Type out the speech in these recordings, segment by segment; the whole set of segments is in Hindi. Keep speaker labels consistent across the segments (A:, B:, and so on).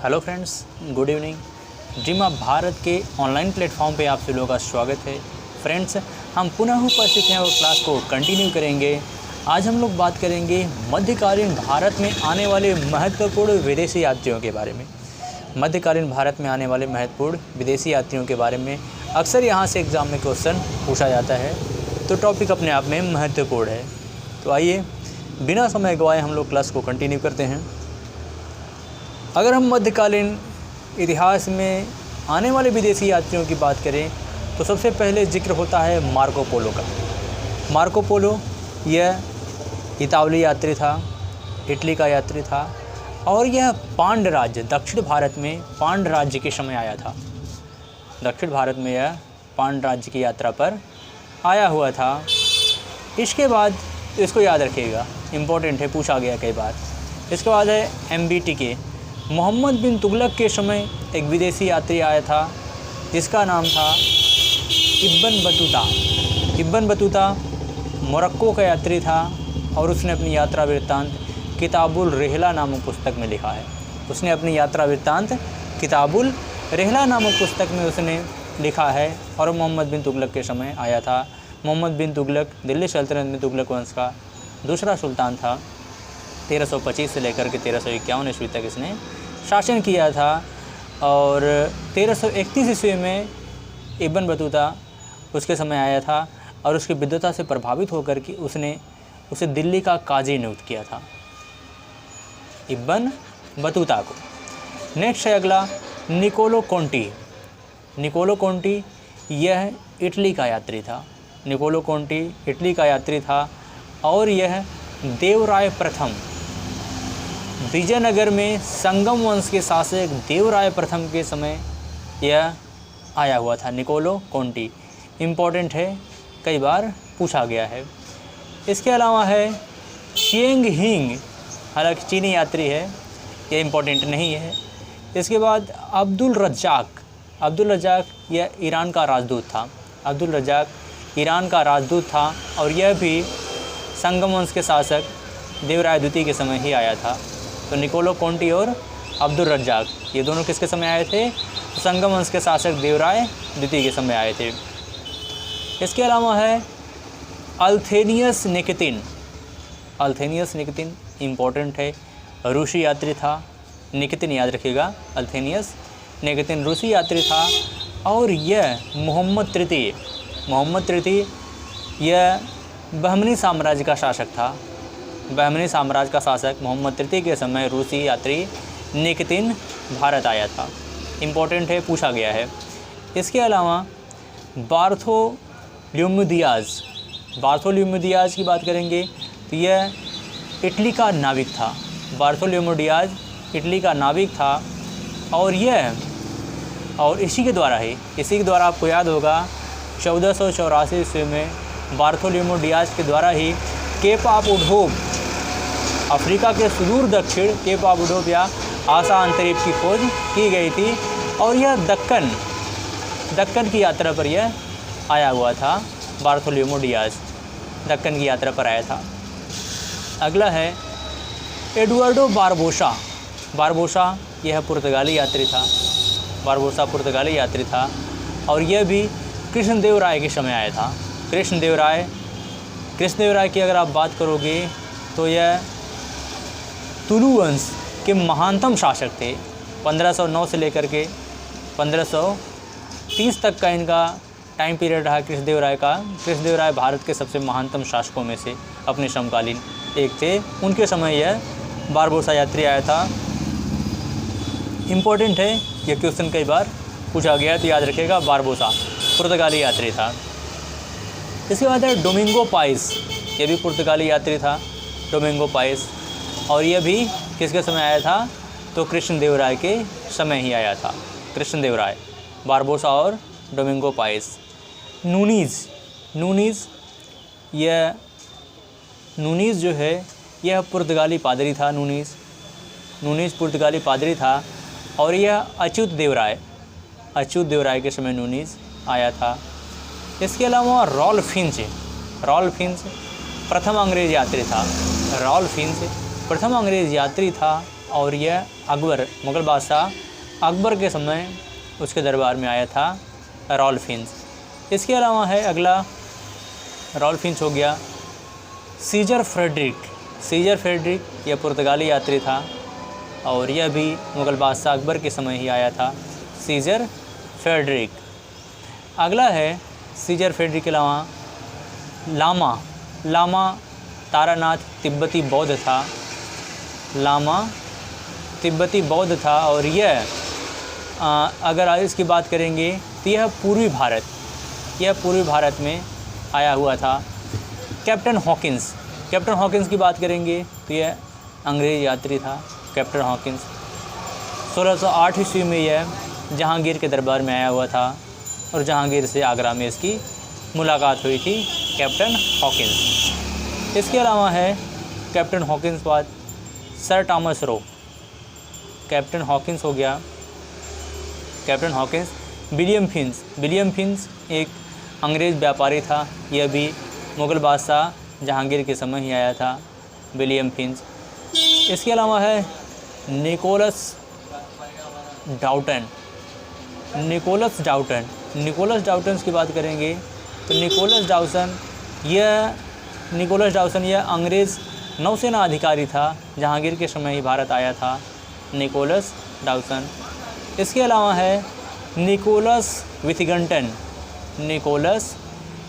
A: Hello friends, good evening. Dream of Bharat के ऑनलाइन प्लेटफॉर्म पे आप सभी लोगों का स्वागत है। फ्रेंड्स, हम पुनः उपस्थित हैं और क्लास को कंटिन्यू करेंगे। आज हम लोग बात करेंगे मध्यकालीन भारत में आने वाले महत्वपूर्ण विदेशी यात्रियों के बारे में। मध्यकालीन भारत में आने वाले महत्वपूर्ण विदेशी यात्रियों के बारे में अक्सर यहाँ से एग्ज़ाम में क्वेश्चन पूछा जाता है, तो टॉपिक अपने आप में महत्वपूर्ण है। तो आइए बिना समय गवाए हम लोग क्लास को कंटिन्यू करते हैं। अगर हम मध्यकालीन इतिहास में आने वाले विदेशी यात्रियों की बात करें तो सबसे पहले जिक्र होता है मार्को पोलो का। मार्को पोलो यह इतालवी यात्री था, इटली का यात्री था और यह पांड्य राज्य दक्षिण भारत में पांड्य राज्य के समय आया था। दक्षिण भारत में यह पांड्य राज्य की यात्रा पर आया हुआ था। इसके बाद इसको याद रखिएगा, इम्पोर्टेंट है, पूछा गया कई बार। इसके बाद है MBTK। मोहम्मद बिन तुगलक के समय एक विदेशी यात्री आया था जिसका नाम था Ibn Battuta. Ibn Battuta Morocco का यात्री था और उसने अपनी यात्रा वृत्तांत किताबुल रिहला नामक पुस्तक में लिखा है। उसने अपनी यात्रा वृत्तांत किताबुल रिहला नामक पुस्तक में उसने लिखा है और मोहम्मद बिन तुगलक के समय आया था। मोहम्मद बिन तुगलक दिल्ली सल्तनत में तुगलक वंश का दूसरा सुल्तान था। 1325 से लेकर के 1351 ईस्वी तक इसने शासन किया था और 1331 ईस्वी में इब्न बतूता उसके समय आया था और उसकी विद्वता से प्रभावित होकर के उसने उसे दिल्ली का काजी नियुक्त किया था, इब्न बतूता को। नेक्स्ट है अगला निकोलो कोंटी। निकोलो कोंटी यह इटली का यात्री था। निकोलो कोंटी इटली का यात्री था और यह देवराय प्रथम विजयनगर में संगम वंश के शासक देवराय प्रथम के समय यह आया हुआ था। निकोलो कोंटी इम्पोर्टेंट है, कई बार पूछा गया है। इसके अलावा है शिएंग हिंग, हालांकि चीनी यात्री है, यह इम्पोर्टेंट नहीं है। इसके बाद अब्दुल रज्जाक। अब्दुल रज्जाक यह ईरान का राजदूत था। अब्दुल रज्जाक ईरान का राजदूत था और यह भी संगम वंश के शासक देवराय द्वितीय के समय ही आया था। तो निकोलो कोंटी और अब्दुल रज्जाक ये दोनों किसके समय आए थे? संगम वंश के शासक देवराय द्वितीय के समय आए थे। इसके अलावा है अल्थेनियस निकितिन। अल्थेनियस निकितिन इम्पोर्टेंट है, रूसी यात्री था। निकितिन याद रखिएगा, अल्थेनियस निकितिन रूसी यात्री था और यह मोहम्मद तृतीय यह बहमनी साम्राज्य का शासक था। बहमनी साम्राज्य का शासक मोहम्मद तृतीय के समय रूसी यात्री निकितिन भारत आया था। इम्पोर्टेंट है, पूछा गया है। इसके अलावा बार्थोलोम्यू दियाज की बात करेंगे तो यह इटली का नाविक था। बार्थोलोम्यू दियाज इटली का नाविक था और इसी के द्वारा आपको याद होगा 1484 ईस्वी में बार्थोलोम्यू दियाज के द्वारा he kept of good hope, Africa के सुदूर दक्षिण केप ऑफ गुड होप या आशा अंतरिक्ष की खोज की गई थी और यह दक्कन की यात्रा पर यह आया हुआ था। बार्थोलोम्यू दियाज दक्कन की यात्रा पर आया था। अगला है एडुआर्डो बारबोसा। यह पुर्तगाली यात्री था। बारबोसा पुर्तगाली यात्री था और यह भी कृष्णदेवराय के समय आया था। कृष्णदेवराय की अगर आप बात करोगे तो यह तुलु वंश के महानतम शासक थे। 1509 से लेकर के 1530 तक का इनका टाइम पीरियड रहा कृष्णदेवराय का। कृष्णदेवराय भारत के सबसे महानतम शासकों में से अपने समकालीन एक थे। उनके समय यह बारबोसा यात्री आया था। इम्पोर्टेंट है, यह क्वेश्चन कई बार पूछा गया तो याद रखिएगा, बारबोसा पुर्तगाली यात्री था। इसके बाद है डोमिंगो पाइस। यह भी पुर्तगाली यात्री था, डोमिंगो पाइस, और यह भी किसके समय आया था? तो कृष्णदेवराय के समय ही आया था। कृष्णदेवराय, बारबोसा और डोमिंगो पाइस। नूनीज़ जो है यह पुर्तगाली पादरी था। नूनीज़ पुर्तगाली पादरी था और यह अच्युत देवराय के समय नूनीज़ आया था। इसके अलावा रॉल्फ फिंच प्रथम अंग्रेज़ यात्री था। और यह अकबर, मुग़ल बादशाह अकबर के समय उसके दरबार में आया था रॉल्फ फिंच। इसके अलावा है अगला, रॉल्फ फिंच हो गया। सीजर फ्रेडरिक यह पुर्तगाली यात्री था और यह भी मुग़ल बादशाह अकबर के समय ही आया था, सीजर फ्रेडरिक। अगला है सीजर फ्रेडरिक के अलावा लामा तारानाथ तिब्बती बौद्ध था। लामा तिब्बती बौद्ध था और यह अगर इसकी बात करेंगे तो यह पूर्वी भारत में आया हुआ था। कैप्टन हॉकिंस की बात करेंगे तो यह अंग्रेज़ यात्री था। कैप्टन हॉकिंस 1608 ईस्वी में यह जहांगीर के दरबार में आया हुआ था और जहांगीर से आगरा में इसकी मुलाकात हुई थी, कैप्टन हॉकिंस। इसके अलावा है कैप्टन हॉकिंस बाद sir Thomas Roe. Captain Hawkins हो गया, कैप्टन हॉकिंस। विलियम फिंच एक अंग्रेज़ व्यापारी था, यह भी मुग़ल बादशाह जहांगीर के समय ही आया था, विलियम फिंच। इसके अलावा है निकोलस डाल्टन की बात करेंगे तो निकोलस डाल्टन यह अंग्रेज़ नौसेना अधिकारी था, जहांगीर के समय ही भारत आया था, निकोलस डाल्टन। इसके अलावा है निकोलस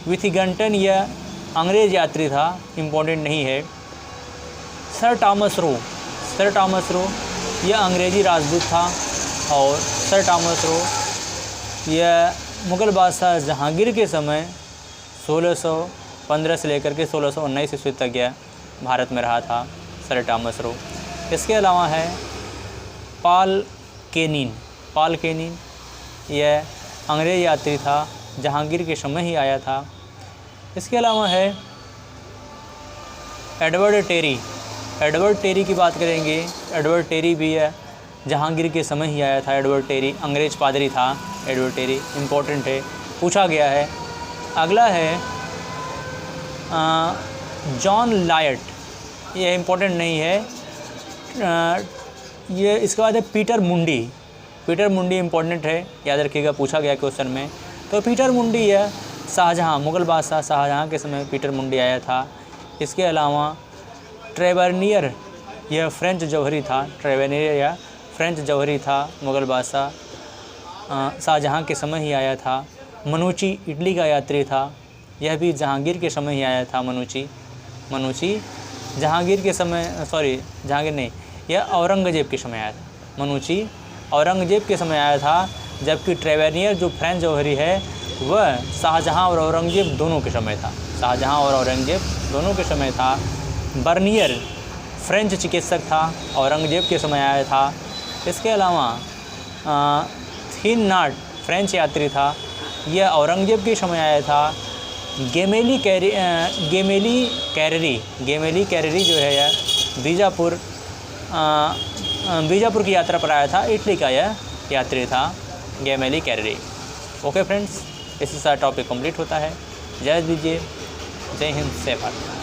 A: विथिंगटन यह अंग्रेज़ यात्री था, इम्पोर्टेंट नहीं है। सर टॉमस रो यह अंग्रेज़ी राजदूत था और सर टॉमस रो यह मुग़ल बादशाह जहांगीर के समय 1615 से लेकर के 1619 ईस्वी तक यह भारत में रहा था, सर टॉमस रो। इसके अलावा है पॉल केनिन यह अंग्रेज़ यात्री था, जहांगीर के समय ही आया था। इसके अलावा है एडवर्ड टेरी की बात करेंगे। एडवर्ड टेरी भी है, जहांगीर के समय ही आया था। एडवर्ड टेरी अंग्रेज़ पादरी था, एडवर्ड टेरी इम्पोर्टेंट है, पूछा गया है। अगला है जॉन लायट, यह इम्पोर्टेंट नहीं है। ये इसके बाद है पीटर मुंडी इम्पोर्टेंट है, याद रखिएगा, पूछा गया क्वेश्चन में। तो पीटर मुंडी यह मुग़ल बादशाह शाहजहाँ के समय पीटर मुंडी आया था। इसके अलावा ट्रेवेनियर यह फ्रेंच जौहरी था, मुग़ल बादशाह शाहजहाँ के समय ही आया था। मनुची इटली का यात्री था, यह भी जहांगीर के समय ही आया था। मनुची जहांगीर के समय, यह औरंगज़ेब के समय आया था। मनुची औरंगज़ेब के समय आया था, जबकि ट्रेवेनियर जो फ्रेंच जौहरी है वह शाहजहाँ और औरंगज़ेब दोनों के समय था। बर्नियर फ्रेंच चिकित्सक था, औरंगज़ेब के समय आया था। इसके अलावा थिन नाट फ्रेंच यात्री था, यह औरंगज़ेब के समय आया था। गेमेली कैरेरी जो है यह बीजापुर की यात्रा पर आया था, इटली का यह यात्री था, गेमेली कैरेरी। ओके फ्रेंड्स, इसी साथ टॉपिक कंप्लीट होता है। जय दीजिए, जय हिंद, जय भारत।